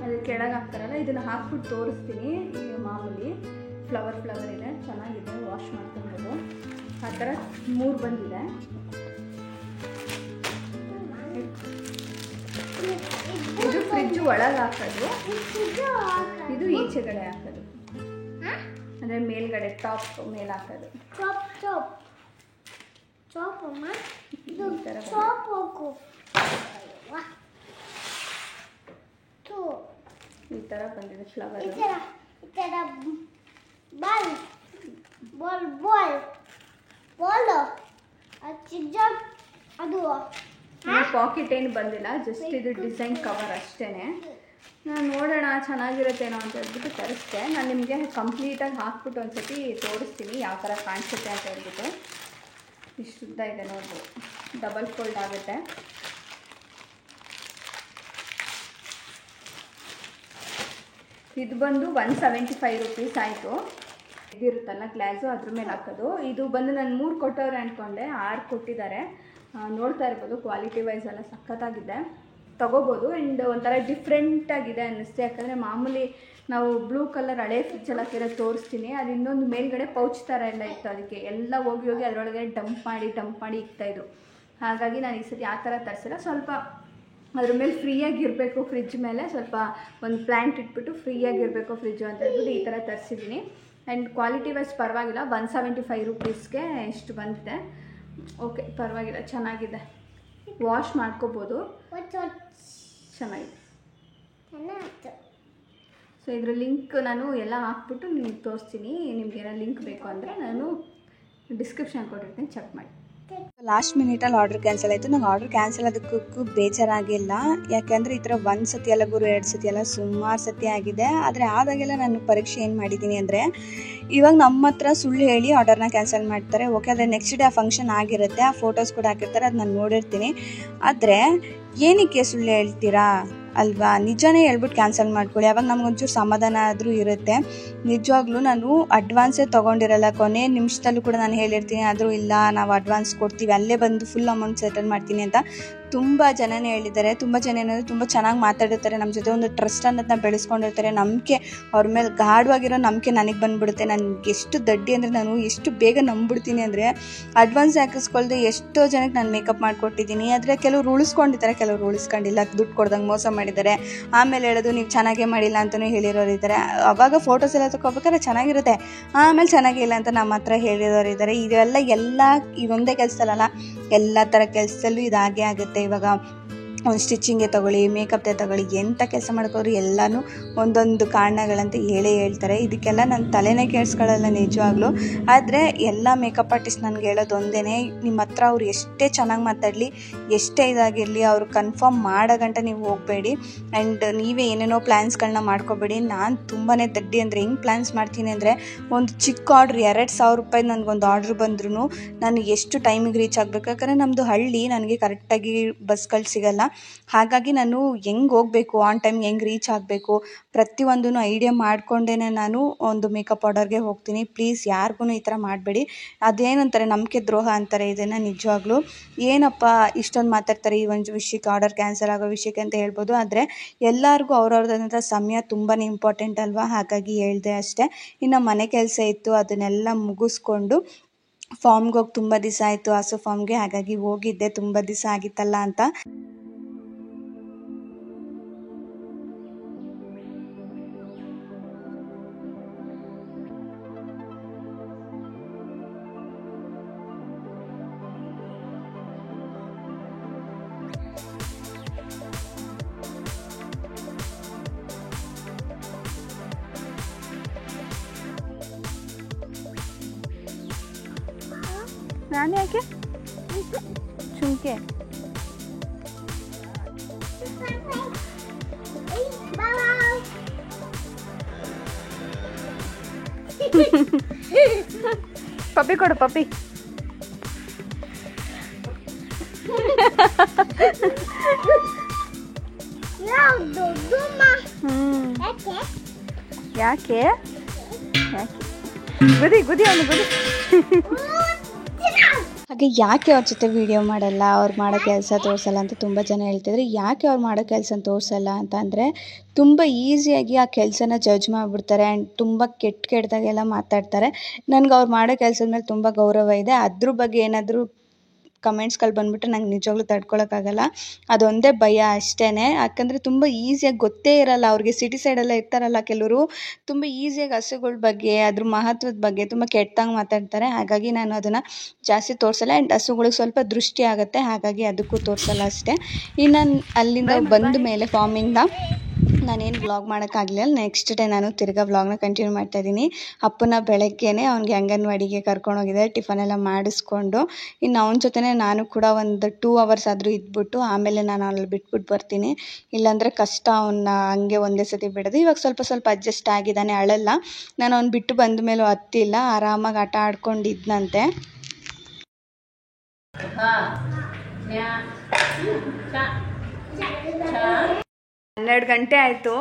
[SPEAKER 1] ಅದು ಕೆಳಗೆ ಹಾಕ್ತಾರಲ್ಲ, ಇದನ್ನು ಹಾಕ್ಬಿಟ್ಟು ತೋರಿಸ್ತೀನಿ. ಈ ಮಾಮೂಲಿ ಫ್ಲವರ್ ಇದೆ, ಚೆನ್ನಾಗಿದೆ, ವಾಶ್ ಮಾಡ್ಕೊಬೋದು. ಆ ಥರ 3 ಬಂದಿದೆ. ಇದು ಫ್ರಿಜ್ ಒಳಗೆ ಹಾಕೋದು, ಇದು ಈಚೆಗಡೆ ಹಾಕೋದು, ಅಂದರೆ ಮೇಲ್ಗಡೆ ಟಾಪ್ ಮೇಲೆ ಹಾಕೋದು. ಈ ಥರ ಬಂದಿದೆ ಫ್ಲವರ್. ಪಾಕೆಟ್ ಏನು ಬಂದಿಲ್ಲ, ಜಸ್ಟ್ ಇದು ಡಿಸೈನ್ ಕವರ್ ಅಷ್ಟೇ. ನಾನು ನೋಡೋಣ ಚೆನ್ನಾಗಿರುತ್ತೇನೋ ಅಂತ ಹೇಳ್ಬಿಟ್ಟು ತರಿಸ್ದೆ. ನಾನು ನಿಮಗೆ ಕಂಪ್ಲೀಟಾಗಿ ಹಾಕ್ಬಿಟ್ಟು ಒಂದು ಸತಿ ತೋರಿಸ್ತೀನಿ ಯಾವ ಥರ ಕಾಣಿಸುತ್ತೆ ಅಂತ ಹೇಳ್ಬಿಟ್ಟು. ಇಷ್ಟು ಉದ್ದ ಇದೆ ನೋಡ್ಬೋದು, ಡಬಲ್ ಫೋಲ್ಡ್ ಆಗುತ್ತೆ. ಇದು ಬಂದು 175 ರೂಪೀಸ್ ಆಯಿತು. ಇದಿರುತ್ತಲ್ಲ ಗ್ಲಾಸು, ಅದ್ರ ಮೇಲೆ ಹಾಕೋದು. ಇದು ಬಂದು ನಾನು 3 ಕೊಟ್ಟವ್ರೆ ಅಂದ್ಕೊಂಡೆ, 6 ಕೊಟ್ಟಿದ್ದಾರೆ. ನೋಡ್ತಾ ಇರ್ಬೋದು, ಕ್ವಾಲಿಟಿ ವೈಸ್ ಎಲ್ಲ ಸಖತ್ತಾಗಿದೆ, ತೊಗೋಬೋದು. ಆ್ಯಂಡ್ ಒಂಥರ ಡಿಫ್ರೆಂಟಾಗಿದೆ ಅನ್ನಿಸ್ತು. ಯಾಕಂದರೆ ಮಾಮೂಲಿ ನಾವು ಬ್ಲೂ ಕಲರ್ ಹಳೆ ಫ್ರಿಜ್ಜಲ್ಲಿ ಹಾಕಿರೋದು ತೋರಿಸ್ತೀನಿ, ಅದು ಇನ್ನೊಂದು ಮೇಲ್ಗಡೆ ಪೌಚ್ ಥರ ಎಲ್ಲ ಇತ್ತು, ಅದಕ್ಕೆ ಎಲ್ಲ ಹೋಗಿ ಅದರೊಳಗೆ ಡಂಪ್ ಮಾಡಿ ಇಕ್ತಾಯಿದ್ರು. ಹಾಗಾಗಿ ನಾನು ಈ ಸತಿ ಆ ಥರ ತರಿಸಿಲ್ಲ, ಸ್ವಲ್ಪ ಅದ್ರ ಮೇಲೆ ಫ್ರೀಯಾಗಿರಬೇಕು, ಫ್ರಿಜ್ ಮೇಲೆ ಸ್ವಲ್ಪ ಒಂದು ಪ್ಲ್ಯಾಂಟ್ ಇಟ್ಬಿಟ್ಟು ಫ್ರೀಯಾಗಿರಬೇಕು ಫ್ರಿಜ್ಜು ಅಂತ ಹೇಳ್ಬಿಟ್ಟು ಈ ಥರ ತರಿಸಿದ್ದೀನಿ. ಆ್ಯಂಡ್ ಕ್ವಾಲಿಟಿ ವೈಸ್ ಪರವಾಗಿಲ್ಲ, 175 ರೂಪೀಸ್ಗೆ ಇಷ್ಟು ಬಂದಿದೆ. ಓಕೆ, ಪರವಾಗಿಲ್ಲ, ಚೆನ್ನಾಗಿದೆ, ವಾಶ್ ಮಾಡ್ಕೋಬೋದು, ಚೆನ್ನಾಗಿದೆ. ಸೊ ಇದ್ರ ಲಿಂಕ್ ನಾನು ಎಲ್ಲ ಹಾಕ್ಬಿಟ್ಟು ನಿಮ್ಗೆ ತೋರಿಸ್ತೀನಿ. ನಿಮ್ಗೆ ಏನೋ ಲಿಂಕ್ ಬೇಕು ಅಂದರೆ ನಾನು ಡಿಸ್ಕ್ರಿಪ್ಷನ್ ಕೊಟ್ಟಿರ್ತೀನಿ, ಚೆಕ್ ಮಾಡಿ.
[SPEAKER 2] ಲಾಸ್ಟ್ ಮಿನಿಟಲ್ಲಿ ಆರ್ಡರ್ ಕ್ಯಾನ್ಸಲ್ ಆಯಿತು. ನಂಗೆ ಆರ್ಡರ್ ಕ್ಯಾನ್ಸಲ್ ಆದಕ್ಕೂ ಬೇಜಾರಾಗಿಲ್ಲ, ಯಾಕೆಂದರೆ ಈ ಥರ 1 ಸತಿ ಅಲ್ಲ ಗುರು, 2 ಸತಿ ಅಲ್ಲ, ಸುಮಾರು ಸತಿ ಆಗಿದೆ. ಆದರೆ ಆದಾಗೆಲ್ಲ ನಾನು ಪರೀಕ್ಷೆ ಏನು ಮಾಡಿದ್ದೀನಿ ಅಂದರೆ, ಇವಾಗ ನಮ್ಮ ಹತ್ರ ಸುಳ್ಳು ಹೇಳಿ ಆರ್ಡರ್ನ ಕ್ಯಾನ್ಸಲ್ ಮಾಡ್ತಾರೆ. ಓಕೆ, ಆದರೆ ನೆಕ್ಸ್ಟ್ ಡೇ ಆ ಫಂಕ್ಷನ್ ಆಗಿರುತ್ತೆ, ಆ ಫೋಟೋಸ್ ಕೂಡ ಹಾಕಿರ್ತಾರೆ, ಅದು ನಾನು ನೋಡಿರ್ತೀನಿ. ಆದರೆ ಏನಕ್ಕೆ ಸುಳ್ಳು ಹೇಳ್ತೀರಾ ಅಲ್ವಾ? ನಿಜನೇ ಹೇಳ್ಬಿಟ್ಟು ಕ್ಯಾನ್ಸಲ್ ಮಾಡ್ಕೊಳ್ಳಿ, ಅವಾಗ ನಮ್ಗೊಂಚೂರು ಸಮಾಧಾನ ಆದರೂ ಇರುತ್ತೆ. ನಿಜವಾಗ್ಲೂ ನಾನು ಅಡ್ವಾನ್ಸೇ ತೊಗೊಂಡಿರಲ್ಲ, ಕೊನೆ ನಿಮಿಷದಲ್ಲೂ ಕೂಡ ನಾನು ಹೇಳಿರ್ತೀನಿ, ಆದರೂ ಇಲ್ಲ ನಾವು ಅಡ್ವಾನ್ಸ್ ಕೊಡ್ತೀವಿ, ಅಲ್ಲೇ ಬಂದು ಫುಲ್ ಅಮೌಂಟ್ ಸೆಟಲ್ ಮಾಡ್ತೀನಿ ಅಂತ ತುಂಬ ಜನನೇ ಹೇಳಿದ್ದಾರೆ. ತುಂಬ ಜನ ಏನಂದರೆ ತುಂಬ ಚೆನ್ನಾಗಿ ಮಾತಾಡಿರ್ತಾರೆ, ನಮ್ಮ ಜೊತೆ ಒಂದು ಟ್ರಸ್ಟ್ ಅನ್ನೋದನ್ನ ಬೆಳೆಸ್ಕೊಂಡಿರ್ತಾರೆ. ನಂಬಿಕೆ, ಅವ್ರ ಮೇಲೆ ಗಾಢವಾಗಿರೋ ನಂಬಿಕೆ ನನಗೆ ಬಂದುಬಿಡುತ್ತೆ. ನನಗೆ ಎಷ್ಟು ದಡ್ಡಿ ಅಂದರೆ, ನಾನು ಎಷ್ಟು ಬೇಗ ನಂಬಿಡ್ತೀನಿ ಅಂದರೆ, ಅಡ್ವಾನ್ಸ್ ಹಾಕಿಸ್ಕೊಳ್ದೆ ಎಷ್ಟೋ ಜನಕ್ಕೆ ನಾನು ಮೇಕಪ್ ಮಾಡಿಕೊಟ್ಟಿದ್ದೀನಿ. ಆದರೆ ಕೆಲವರು ಉಳಿಸ್ಕೊಂಡಿದ್ದಾರೆ, ಕೆಲವರು ಉಳಿಸ್ಕೊಂಡಿಲ್ಲ, ದುಡ್ಡು ಕೊಡ್ದಂಗೆ ಮೋಸ ಮಾಡಿದ್ದಾರೆ. ಆಮೇಲೆ ಹೇಳೋದು ನೀವು ಚೆನ್ನಾಗೇ ಮಾಡಿಲ್ಲ ಅಂತಲೂ ಹೇಳಿರೋರು ಇದ್ದಾರೆ. ಅವಾಗ ಫೋಟೋಸ್ ಎಲ್ಲ ತಗೋಬೇಕಾದ್ರೆ ಚೆನ್ನಾಗಿರುತ್ತೆ, ಆಮೇಲೆ ಚೆನ್ನಾಗಿಲ್ಲ ಅಂತ ನಮ್ಮ ಹತ್ರ ಹೇಳಿರೋರು ಇದ್ದಾರೆ. ಇದೆಲ್ಲ ಇದೊಂದೇ ಕೆಲಸದಲ್ಲ, ಎಲ್ಲ ಥರ ಕೆಲಸದಲ್ಲೂ ಇದಾಗೇ ಆಗುತ್ತೆ. ಇವಾಗ ಒಂದು ಸ್ಟಿಚಿಂಗೇ ತಗೊಳ್ಳಿ, ಮೇಕಪ್ದೇ ತಗೊಳ್ಳಿ, ಎಂಥ ಕೆಲಸ ಮಾಡ್ಕೋರು ಎಲ್ಲನೂ ಒಂದೊಂದು ಕಾರಣಗಳಂತ ಹೇಳ್ತಾರೆ. ಇದಕ್ಕೆಲ್ಲ ನನ್ನ ತಲೆನೇ ಕೇಳಿಸ್ಕೊಳ್ಳಲ್ಲ ನಿಜವಾಗ್ಲೂ. ಆದರೆ ಎಲ್ಲ ಮೇಕಪ್ ಆರ್ಟಿಸ್ಟ್ ನನಗೆ ಹೇಳೋದು ಒಂದೇ, ನಿಮ್ಮ ಹತ್ರ ಅವ್ರು ಎಷ್ಟೇ ಚೆನ್ನಾಗಿ ಮಾತಾಡಲಿ, ಎಷ್ಟೇ ಇದಾಗಿರಲಿ, ಅವ್ರು ಕನ್ಫರ್ಮ್ ಮಾಡೋ ಗಂಟ ನೀವು ಹೋಗಬೇಡಿ. ಆ್ಯಂಡ್ ನೀವೇ ಏನೇನೋ ಪ್ಲ್ಯಾನ್ಸ್ಗಳನ್ನ ಮಾಡ್ಕೋಬೇಡಿ. ನಾನು ತುಂಬಾ ದಡ್ಡಿ ಅಂದರೆ ಹೆಂಗೆ ಪ್ಲ್ಯಾನ್ಸ್ ಮಾಡ್ತೀನಿ ಅಂದರೆ, ಒಂದು ಚಿಕ್ಕ ಆರ್ಡ್ರ್ 2,000 ರೂಪಾಯಿ ನನಗೊಂದು ಆರ್ಡ್ರ್ ಬಂದ್ರೂ ನಾನು ಎಷ್ಟು ಟೈಮಿಗೆ ರೀಚ್ ಆಗಬೇಕು, ಯಾಕಂದರೆ ನಮ್ಮದು ಹಳ್ಳಿ, ನನಗೆ ಕರೆಕ್ಟಾಗಿ ಬಸ್ಗಳು ಸಿಗಲ್ಲ. ಹಾಗಾಗಿ ನಾನು ಹೆಂಗೆ ಹೋಗಬೇಕು, ಆನ್ ಟೈಮ್ ಹೆಂಗೆ ರೀಚ್ ಆಗಬೇಕು, ಪ್ರತಿಯೊಂದೂ ಐಡಿಯಾ ಮಾಡಿಕೊಂಡೇ ನಾನು ಒಂದು ಮೇಕಪ್ ಆರ್ಡರ್ಗೆ ಹೋಗ್ತೀನಿ. ಪ್ಲೀಸ್ ಯಾರಿಗೂ ಈ ಥರ ಮಾಡಬೇಡಿ. ಅದೇನಂತಾರೆ ನಂಬಿಕೆ ದ್ರೋಹ ಅಂತಾರೆ ಇದನ್ನು. ನಿಜವಾಗ್ಲೂ ಏನಪ್ಪ ಇಷ್ಟೊಂದು ಮಾತಾಡ್ತಾರೆ ಈ ಒಂದು ವಿಷಯಕ್ಕೆ, ಆರ್ಡರ್ ಕ್ಯಾನ್ಸಲ್ ಆಗೋ ವಿಷಯಕ್ಕೆ ಅಂತ ಹೇಳ್ಬೋದು. ಆದರೆ ಎಲ್ಲರಿಗೂ ಅವ್ರವ್ರದಂಥ ಸಮಯ ತುಂಬಾ ಇಂಪಾರ್ಟೆಂಟ್ ಅಲ್ವಾ, ಹಾಗಾಗಿ ಹೇಳಿದೆ ಅಷ್ಟೇ. ಇನ್ನು ಮನೆ ಕೆಲಸ ಇತ್ತು, ಅದನ್ನೆಲ್ಲ ಮುಗಿಸ್ಕೊಂಡು ಫಾರ್ಮ್ಗೆ ಹೋಗಿ ತುಂಬ ದಿವಸ ಆಯಿತು, ಹಸು ಫಾರ್ಮ್ಗೆ, ಹಾಗಾಗಿ ಹೋಗಿದ್ದೆ, ತುಂಬ ದಿವಸ ಆಗಿತ್ತಲ್ಲ ಅಂತ. ನಾನು ಯಾಕೆ ಚುಂಕೆ ಪಪ್ಪಿ ಕೊಡು, ಪಪ್ಪಿ. ಯಾಕೆ ಗುದಿ ಗುದಿ ಅವನು ಗುದಿ. ಹಾಗೆ ಯಾಕೆ ಅವ್ರ ಜೊತೆ ವೀಡಿಯೋ ಮಾಡಲ್ಲ, ಅವ್ರು ಮಾಡೋ ಕೆಲಸ ತೋರಿಸಲ್ಲ ಅಂತ ತುಂಬ ಜನ ಹೇಳ್ತಿದ್ರು. ಯಾಕೆ ಅವ್ರು ಮಾಡೋ ಕೆಲಸ ತೋರಿಸಲ್ಲ ಅಂತ ಅಂದರೆ, ತುಂಬ ಈಸಿಯಾಗಿ ಆ ಕೆಲಸನ ಜಡ್ಜ್ ಮಾಡಿಬಿಡ್ತಾರೆ ಆ್ಯಂಡ್ ತುಂಬ ಕೆಟ್ಟದಾಗೆಲ್ಲ ಮಾತಾಡ್ತಾರೆ. ನನಗೆ ಅವ್ರು ಮಾಡೋ ಕೆಲಸದ ಮೇಲೆ ತುಂಬ ಗೌರವ ಇದೆ. ಅದ್ರ ಬಗ್ಗೆ ಏನಾದರೂ ಕಮೆಂಟ್ಸ್ಗಳು ಬಂದುಬಿಟ್ರೆ ನಂಗೆ ನಿಜವಾಗ್ಲೂ ತಡ್ಕೊಳಕ್ಕಾಗಲ್ಲ. ಅದೊಂದೇ ಭಯ ಅಷ್ಟೇ. ಯಾಕಂದರೆ ತುಂಬ ಈಸಿಯಾಗಿ ಗೊತ್ತೇ ಇರಲ್ಲ ಅವ್ರಿಗೆ. ಸಿಟಿ ಸೈಡೆಲ್ಲ ಇರ್ತಾರಲ್ಲ ಕೆಲವರು, ತುಂಬ ಈಸಿಯಾಗಿ ಹಸುಗಳ ಬಗ್ಗೆ, ಅದ್ರ ಮಹತ್ವದ ಬಗ್ಗೆ ತುಂಬ ಕೆಟ್ಟದಾಗಿ ಮಾತಾಡ್ತಾರೆ. ಹಾಗಾಗಿ ನಾನು ಅದನ್ನು ಜಾಸ್ತಿ ತೋರಿಸಲ್ಲ. ಆ್ಯಂಡ್ ಹಸುಗಳಿಗೆ ಸ್ವಲ್ಪ ದೃಷ್ಟಿ ಆಗುತ್ತೆ, ಹಾಗಾಗಿ ಅದಕ್ಕೂ ತೋರಿಸಲ್ಲ ಅಷ್ಟೇ. ಇನ್ನು ಅಲ್ಲಿಂದ ಬಂದ ಮೇಲೆ ಫಾರ್ಮಿಂದ ನಾನೇನು ವ್ಲಾಗ್ ಮಾಡೋಕ್ಕಾಗಲಿಲ್ಲ. ನೆಕ್ಸ್ಟ್ ಡೇ ನಾನು ತಿರ್ಗಾ ವ್ಲಾಗ್ನ ಕಂಟಿನ್ಯೂ ಮಾಡ್ತಾಯಿದ್ದೀನಿ. ಅಪ್ಪನ ಬೆಳಗ್ಗೆನೇ ಅವ್ನಿಗೆ ಅಂಗನವಾಡಿಗೆ ಕರ್ಕೊಂಡೋಗಿದ್ದೆ, ಟಿಫನೆಲ್ಲ ಮಾಡಿಸ್ಕೊಂಡು. ಇನ್ನು ಅವನ ಜೊತೆನೇ ನಾನು ಕೂಡ ಒಂದು 2 ಅವರ್ಸ್ ಆದರೂ ಇದ್ಬಿಟ್ಟು ಆಮೇಲೆ ನಾನು ಅಲ್ಲಿ ಬಿಟ್ಬಿಟ್ಟು ಬರ್ತೀನಿ. ಇಲ್ಲಾಂದರೆ ಕಷ್ಟ ಅವನ್ನ ಹಂಗೆ ಒಂದೇ ಸತಿ ಬಿಡೋದು. ಇವಾಗ ಸ್ವಲ್ಪ ಅಡ್ಜಸ್ಟ್ ಆಗಿದ್ದಾನೆ, ಅಳಲ್ಲ. ನಾನು ಅವ್ನು ಬಿಟ್ಟು ಬಂದ ಮೇಲೂ ಹತ್ತಿಲ್ಲ, ಆರಾಮಾಗಿ ಆಟ ಆಡ್ಕೊಂಡಿದ್ನಂತೆ.
[SPEAKER 1] 12 ಗಂಟೆ ಆಯಿತು.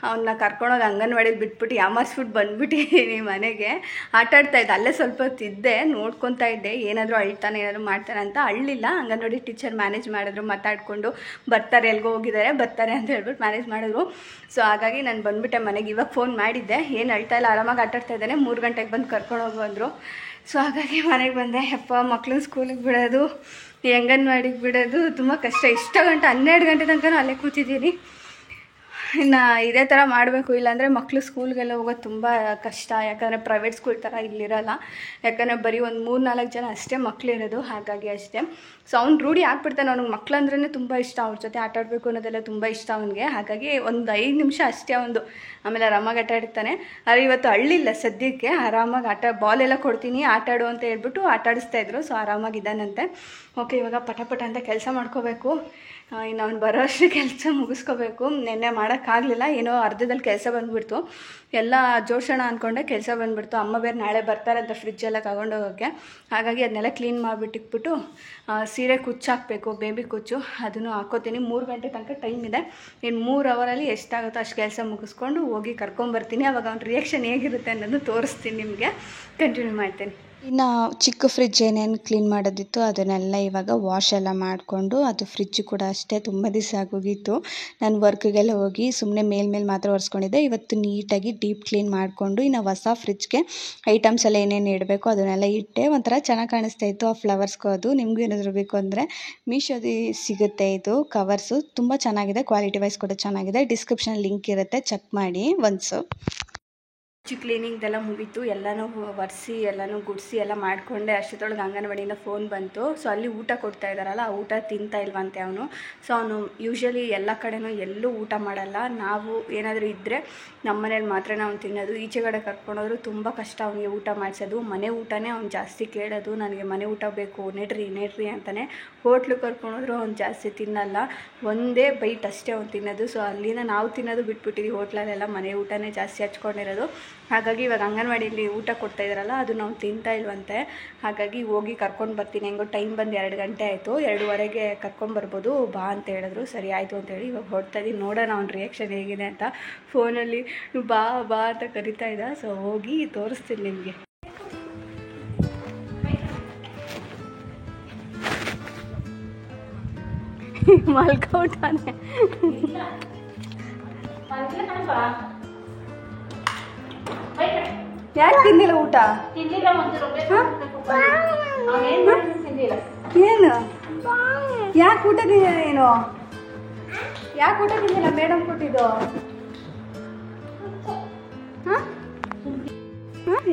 [SPEAKER 1] ಅವನ್ನ ಕರ್ಕೊಂಡೋಗಿ ಅಂಗನವಾಡಿಲಿ ಬಿಟ್ಬಿಟ್ಟು ಯಾಮಾರಿಸ್ಬಿಟ್ಟು ಬಂದುಬಿಟ್ಟಿದ್ದೀನಿ ಮನೆಗೆ. ಆಟಾಡ್ತಾಯಿದ್ದೆ, ಅಲ್ಲೇ ಸ್ವಲ್ಪ ಹೊತ್ತಿದ್ದೆ, ನೋಡ್ಕೊತಾ ಇದ್ದೆ ಏನಾದರೂ ಅಳ್ತಾನೆ ಏನಾದರೂ ಮಾಡ್ತಾನೆ ಅಂತ. ಅಳ್ಳಿಲ್ಲ. ಅಂಗನವಾಡಿ ಟೀಚರ್ ಮ್ಯಾನೇಜ್ ಮಾಡಿದ್ರು, ಮಾತಾಡಿಕೊಂಡು ಬರ್ತಾರೆ, ಎಲ್ಗೋ ಹೋಗಿದ್ದಾರೆ, ಬರ್ತಾರೆ ಅಂತ ಹೇಳ್ಬಿಟ್ಟು ಮ್ಯಾನೇಜ್ ಮಾಡಿದ್ರು. ಸೊ ಹಾಗಾಗಿ ನಾನು ಬಂದುಬಿಟ್ಟೆ ಮನೆಗೆ. ಇವಾಗ ಫೋನ್ ಮಾಡಿದ್ದೆ, ಏನು ಅಳ್ತಾ ಇಲ್ಲ, ಆರಾಮಾಗಿ ಆಟಾಡ್ತಾ ಇದ್ದಾನೆ, 3 ಗಂಟೆಗೆ ಬಂದು ಕರ್ಕೊಂಡೋಗು ಅಂದರು. ಸೊ ಹಾಗಾಗಿ ಮನೆಗೆ ಬಂದೆ. ಯಪ್ಪ ಮಕ್ಳನ್ನ ಸ್ಕೂಲಿಗೆ ಬಿಡೋದು, ಈ ಅಂಗನವಾಡಿಗೆ ಬಿಡೋದು ತುಂಬ ಕಷ್ಟ. ಇಷ್ಟ ಗಂಟೆ 12 ಗಂಟೆ ತನಕ ಅಲ್ಲೇ ಕೂತಿದ್ದೀನಿ. ಇನ್ನು ಇದೇ ಥರ ಮಾಡಬೇಕು, ಇಲ್ಲಾಂದರೆ ಮಕ್ಕಳು ಸ್ಕೂಲ್ಗೆಲ್ಲ ಹೋಗೋದು ತುಂಬ ಕಷ್ಟ. ಯಾಕಂದರೆ ಪ್ರೈವೇಟ್ ಸ್ಕೂಲ್ ಥರ ಇಲ್ಲಿರಲ್ಲ. ಯಾಕಂದರೆ ಬರೀ ಒಂದು 3-4 ಜನ ಅಷ್ಟೇ ಮಕ್ಕಳಿರೋದು, ಹಾಗಾಗಿ ಅಷ್ಟೇ. ಸೊ ಅವ್ನು ರೂಢಿ ಆಗ್ಬಿಡ್ತಾನೆ. ಅವ್ನಿಗೆ ಮಕ್ಳು ಅಂದ್ರೇ ತುಂಬ ಇಷ್ಟ, ಅವ್ರ ಜೊತೆ ಆಟ ಆಡಬೇಕು ಅನ್ನೋದೆಲ್ಲ ತುಂಬ ಇಷ್ಟ ಅವನಿಗೆ. ಹಾಗಾಗಿ ಒಂದು 5 ನಿಮಿಷ ಅಷ್ಟೇ ಒಂದು, ಆಮೇಲೆ ಆರಾಮಾಗಿ ಆಟ ಆಡ್ತಾನೆ. ಆದರೆ ಇವತ್ತು ಹಳ್ಳಿಲ್ಲ ಸದ್ಯಕ್ಕೆ, ಆರಾಮಾಗಿ ಬಾಲೆಲ್ಲ ಕೊಡ್ತೀನಿ ಆಟ ಆಡು ಅಂತ ಹೇಳ್ಬಿಟ್ಟು ಆಟ ಆಡಿಸ್ತಾಯಿದ್ರು. ಸೊ ಆರಾಮಾಗಿದ್ದಾನಂತೆ. ಓಕೆ, ಇವಾಗ ಪಟ ಅಂತ ಕೆಲಸ ಮಾಡ್ಕೋಬೇಕು. ಇನ್ನು ಅವ್ನು ಬರೋ ಅಷ್ಟು ಕೆಲಸ ಮುಗಿಸ್ಕೋಬೇಕು. ನೆನ್ನೆ ಮಾಡೋಕ್ಕಾಗಲಿಲ್ಲ, ಏನೋ ಅರ್ಧದಲ್ಲಿ ಕೆಲಸ ಬಂದುಬಿಡ್ತು. ಎಲ್ಲ ಜೋಡಿಸೋಣ ಅಂದ್ಕೊಂಡೆ, ಕೆಲಸ ಬಂದುಬಿಡ್ತು. ಅಮ್ಮ ಬೇರೆ ನಾಳೆ ಬರ್ತಾರಂತ ಫ್ರಿಜ್ಜೆಲ್ಲ ತಗೊಂಡೋಗೋಕ್ಕೆ. ಹಾಗಾಗಿ ಅದನ್ನೆಲ್ಲ ಕ್ಲೀನ್ ಮಾಡಿಬಿಟ್ಟಿಕ್ಬಿಟ್ಟು ಸೀರೆ ಕುಚ್ಚು ಹಾಕಬೇಕು, ಬೇಬಿ ಕುಚ್ಚು, ಅದನ್ನು ಹಾಕೋತೀನಿ. 3 ಗಂಟೆ ತನಕ ಟೈಮ್ ಇದೆ. ಇನ್ನು 3 ಅವರಲ್ಲಿ ಎಷ್ಟಾಗುತ್ತೋ ಅಷ್ಟು ಕೆಲಸ ಮುಗಿಸ್ಕೊಂಡು ಹೋಗಿ ಕರ್ಕೊಂಬರ್ತೀನಿ. ಅವಾಗ ಅವ್ನ ರಿಯಾಕ್ಷನ್ ಹೇಗಿರುತ್ತೆ ಅನ್ನೋದು ತೋರಿಸ್ತೀನಿ ನಿಮಗೆ. ಕಂಟಿನ್ಯೂ ಮಾಡ್ತೀನಿ.
[SPEAKER 2] ಇನ್ನು ಚಿಕ್ಕ ಫ್ರಿಜ್ ಏನೇನು ಕ್ಲೀನ್ ಮಾಡೋದಿತ್ತು ಅದನ್ನೆಲ್ಲ ಇವಾಗ ವಾಶ್ ಎಲ್ಲ ಮಾಡಿಕೊಂಡು, ಅದು ಫ್ರಿಜ್ ಕೂಡ ಅಷ್ಟೇ ತುಂಬ ದಿವಸ ಆಗೋಗಿತ್ತು. ನಾನು ವರ್ಕ್ಗೆಲ್ಲ ಹೋಗಿ ಸುಮ್ಮನೆ ಮೇಲ್ಮೇಲೆ ಮಾತ್ರ ಒರೆಸ್ಕೊಂಡಿದ್ದೆ. ಇವತ್ತು ನೀಟಾಗಿ ಡೀಪ್ ಕ್ಲೀನ್ ಮಾಡಿಕೊಂಡು ಇನ್ನು ಹೊಸ ಫ್ರಿಜ್ಗೆ ಐಟಮ್ಸ್ ಎಲ್ಲ ಏನೇನು ಇಡಬೇಕು ಅದನ್ನೆಲ್ಲ ಇಟ್ಟೆ. ಒಂಥರ ಚೆನ್ನಾಗಿ ಕಾಣಿಸ್ತಾ ಇತ್ತು ಆ ಫ್ಲವರ್ಸ್ಗೂ. ಅದು ನಿಮಗೂ ಏನಾದರೂ ಬೇಕು ಅಂದರೆ ಮೀಶೋದಿ ಸಿಗುತ್ತೆ ಇದು ಕವರ್ಸು. ತುಂಬ ಚೆನ್ನಾಗಿದೆ, ಕ್ವಾಲಿಟಿ ವೈಸ್ ಕೂಡ ಚೆನ್ನಾಗಿದೆ. ಡಿಸ್ಕ್ರಿಪ್ಷನ್ ಲಿಂಕ್ ಇರುತ್ತೆ, ಚೆಕ್ ಮಾಡಿ ಒನ್ಸು.
[SPEAKER 1] ಕ್ಲೀನಿಂಗ್ದೆಲ್ಲ ಮುಗೀತು. ಎಲ್ಲನೂ ಒರೆಸಿ ಎಲ್ಲನೂ ಗುಡಿಸಿ ಎಲ್ಲ ಮಾಡಿಕೊಂಡೆ. ಅಷ್ಟೊಳಗೆ ಅಂಗನವಾಡಿಯಿಂದ ಫೋನ್ ಬಂತು. ಸೊ ಅಲ್ಲಿ ಊಟ ಕೊಡ್ತಾ ಇದ್ದಾರಲ್ಲ, ಆ ಊಟ ತಿಂತಾ ಇಲ್ವಂತೆ ಅವನು. ಸೊ ಅವನು ಯೂಶ್ವಲಿ ಎಲ್ಲ ಕಡೆನೂ ಎಲ್ಲೂ ಊಟ ಮಾಡಲ್ಲ. ನಾವು ಏನಾದರೂ ಇದ್ದರೆ ನಮ್ಮ ಮನೇಲಿ ಮಾತ್ರ ಅವ್ನು ತಿನ್ನೋದು. ಈಚೆಗಡೆ ಕರ್ಕೊಂಡೋದ್ರು ತುಂಬ ಕಷ್ಟ ಅವನಿಗೆ ಊಟ ಮಾಡಿಸೋದು. ಮನೆ ಊಟನೇ ಅವ್ನು ಜಾಸ್ತಿ ಕೇಳೋದು. ನನಗೆ ಮನೆ ಊಟ ಬೇಕು, ನೆಡ್ರಿ ಅಂತಾನೆ. ಹೋಟ್ಲಿಗೆ ಕರ್ಕೊಂಡೋದ್ರು ಅವ್ನು ಜಾಸ್ತಿ ತಿನ್ನಲ್ಲ, ಒಂದೇ ಬೈಟ್ ಅಷ್ಟೇ ಅವ್ನು ತಿನ್ನೋದು. ಸೊ ಅಲ್ಲಿಂದ ನಾವು ತಿನ್ನೋದು ಬಿಟ್ಬಿಟ್ಟಿದ್ದೀವಿ. ಹೋಟ್ಲಲ್ಲೆಲ್ಲ ಮನೆ ಊಟನೇ ಜಾಸ್ತಿ ಹಚ್ಕೊಂಡಿರೋದು. ಹಾಗಾಗಿ ಇವಾಗ ಅಂಗನವಾಡಿಯಲ್ಲಿ ಊಟ ಕೊಡ್ತಾ ಇದ್ದಾರಲ್ಲ, ಅದು ನಾವು ತಿಂತಾ ಇಲ್ವಂತೆ. ಹಾಗಾಗಿ ಹೋಗಿ ಕರ್ಕೊಂಡು ಬರ್ತೀನಿ. ಹೆಂಗೋ ಟೈಮ್ ಬಂದು 2 ಗಂಟೆ ಆಯಿತು, 2:15ಗೆ ಕರ್ಕೊಂಬರ್ಬೋದು ಬಾ ಅಂತ ಹೇಳಿದ್ರು. ಸರಿ ಆಯಿತು ಅಂತೇಳಿ ಇವಾಗ ಹೊರಡ್ತಾ ಇದ್ದೀನಿ. ನೋಡೋಣ ಅವ್ನ ರಿಯಾಕ್ಷನ್ ಹೇಗಿದೆ ಅಂತ. ಫೋನಲ್ಲಿ ಬಾ ಅಂತ ಕರಿತಾ ಇದ್ದ. ಸೊ ಹೋಗಿ ತೋರಿಸ್ತೀನಿ ನಿಮಗೆ. ಮಲ್ಕೊತಾನೆ. ಯಾಕೆ ತಿಂದಿಲ್ಲ ಊಟ? ಏನು ಯಾಕೆ ಊಟ ತಿಂದಿಲ್ಲ ನೀನು? ಯಾಕೆ ಊಟ ತಿಂದಿಲ್ಲ? ಮೇಡಮ್ ಕೊಟ್ಟಿದ್ದು.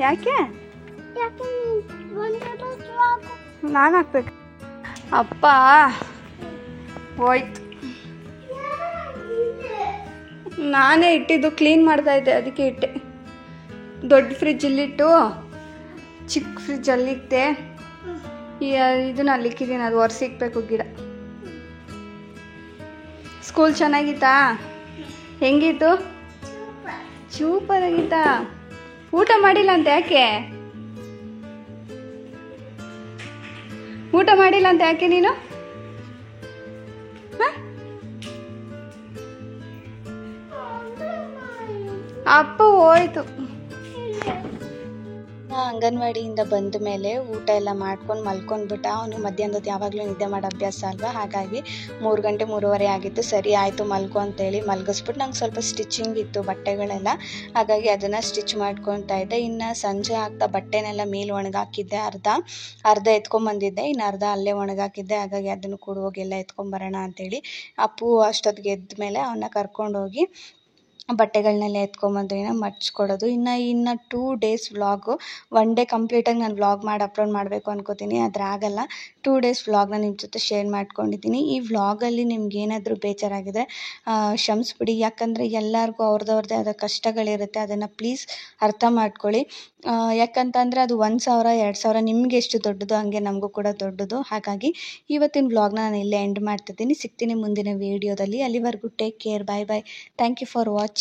[SPEAKER 1] ಯಾಕೆ ನಾನು ಹಾಕ್ಬೇಕು? ಅಪ್ಪ ಹೋಯ್ತು. ನಾನೇ ಇಟ್ಟಿದ್ದು, ಕ್ಲೀನ್ ಮಾಡ್ತಾ ಇದ್ದೆ, ಅದಕ್ಕೆ ಇಟ್ಟೆ. ದೊಡ್ಡ ಫ್ರಿಜ್ಜಲ್ಲಿಟ್ಟು ಚಿಕ್ಕ ಫ್ರಿಜ್ಜಲ್ಲಿಟ್ಟೆ. ಇದನ್ನ ಅಲ್ಲಿಕ್ಕಿದ್ದೀನಿ, ಅದು ಒರೆಸಿಕ್ಬೇಕು ಗಿಡ. ಸ್ಕೂಲ್ ಚೆನ್ನಾಗಿತ್ತಾ? ಹೆಂಗಿತ್ತು? ಸೂಪರ್ ಆಗಿತ್ತಾ? ಊಟ ಮಾಡಿಲ್ಲ ಅಂತ ಯಾಕೆ? ಊಟ ಮಾಡಿಲ್ಲ ಅಂತ ಯಾಕೆ ನೀನು? ಅಪ್ಪ ಹೋಯ್ತು.
[SPEAKER 2] ಅಂಗನವಾಡಿಯಿಂದ ಬಂದ ಮೇಲೆ ಊಟ ಎಲ್ಲ ಮಾಡ್ಕೊಂಡು ಮಲ್ಕೊಂಡ್ಬಿಟ್ಟ. ಅವನು ಮಧ್ಯಾಹ್ನದ ಯಾವಾಗಲೂ ನಿದ್ದೆ ಮಾಡೋ ಅಭ್ಯಾಸ ಅಲ್ವಾ, ಹಾಗಾಗಿ 3 ಗಂಟೆ 3:15 ಆಗಿತ್ತು. ಸರಿ ಆಯಿತು ಮಲ್ಕೊ ಅಂತೇಳಿ ಮಲ್ಗಿಸ್ಬಿಟ್ಟು ನಂಗೆ ಸ್ವಲ್ಪ ಸ್ಟಿಚಿಂಗ್ ಇತ್ತು ಬಟ್ಟೆಗಳೆಲ್ಲ, ಹಾಗಾಗಿ ಅದನ್ನು ಸ್ಟಿಚ್ ಮಾಡ್ಕೊತಾ ಇದ್ದೆ. ಇನ್ನು ಸಂಜೆ ಆಗ್ತಾ ಬಟ್ಟೆನೆಲ್ಲ ಮೇಲೆ ಒಣಗಾಕಿದ್ದೆ, ಅರ್ಧ ಎತ್ಕೊಂಬಂದಿದ್ದೆ, ಇನ್ನು ಅರ್ಧ ಅಲ್ಲೇ ಒಣಗಾಕಿದ್ದೆ. ಹಾಗಾಗಿ ಅದನ್ನು ಕೂಡ ಹೋಗಿ ಎಲ್ಲ ಎತ್ಕೊಂಬರೋಣ ಅಂತೇಳಿ ಅಪ್ಪು ಅಷ್ಟೊತ್ತಿಗೆ ಎದ್ದ ಮೇಲೆ ಅವನ್ನ ಕರ್ಕೊಂಡೋಗಿ ಬಟ್ಟೆಗಳನ್ನೆಲ್ಲ ಎತ್ಕೊಂಬಂದು ಮಡ್ಚ್ಕೊಡೋದು. ಇನ್ನು 2 ಡೇಸ್ ವ್ಲಾಗು. 1 ಡೇ ಕಂಪ್ಲೀಟಾಗಿ ನಾನು ವ್ಲಾಗ್ ಮಾಡಿ ಅಪ್ಲೋಡ್ ಮಾಡಬೇಕು ಅನ್ಕೋತೀನಿ, ಆದರೆ ಆಗಲ್ಲ. 2 ಡೇಸ್ ವ್ಲಾಗ್ನ ನಿಮ್ಮ ಜೊತೆ ಶೇರ್ ಮಾಡ್ಕೊಂಡಿದ್ದೀನಿ. ಈ ವ್ಲಾಗಲ್ಲಿ ನಿಮ್ಗೆ ಏನಾದರೂ ಬೇಜಾರಾಗಿದ್ರೆ ಕ್ಷಮಿಸ್ಬಿಡಿ. ಯಾಕಂದರೆ ಎಲ್ಲರಿಗೂ ಅವ್ರದ್ದೇ ಆದ ಕಷ್ಟಗಳಿರುತ್ತೆ, ಅದನ್ನು ಪ್ಲೀಸ್ ಅರ್ಥ ಮಾಡ್ಕೊಳ್ಳಿ. ಯಾಕಂತಂದರೆ ಅದು 1,000 2,000 ನಿಮಗೆ ಎಷ್ಟು ದೊಡ್ಡದು ಹಂಗೆ ನಮಗೂ ಕೂಡ ದೊಡ್ಡದು. ಹಾಗಾಗಿ ಇವತ್ತಿನ ವ್ಲಾಗ್ನ ನಾನು ಇಲ್ಲೇ ಎಂಡ್ ಮಾಡ್ತಿದ್ದೀನಿ. ಸಿಗ್ತೀನಿ ಮುಂದಿನ ವೀಡಿಯೋದಲ್ಲಿ. ಅಲ್ಲಿವರೆಗೂ take care, bye. Thank you for watching.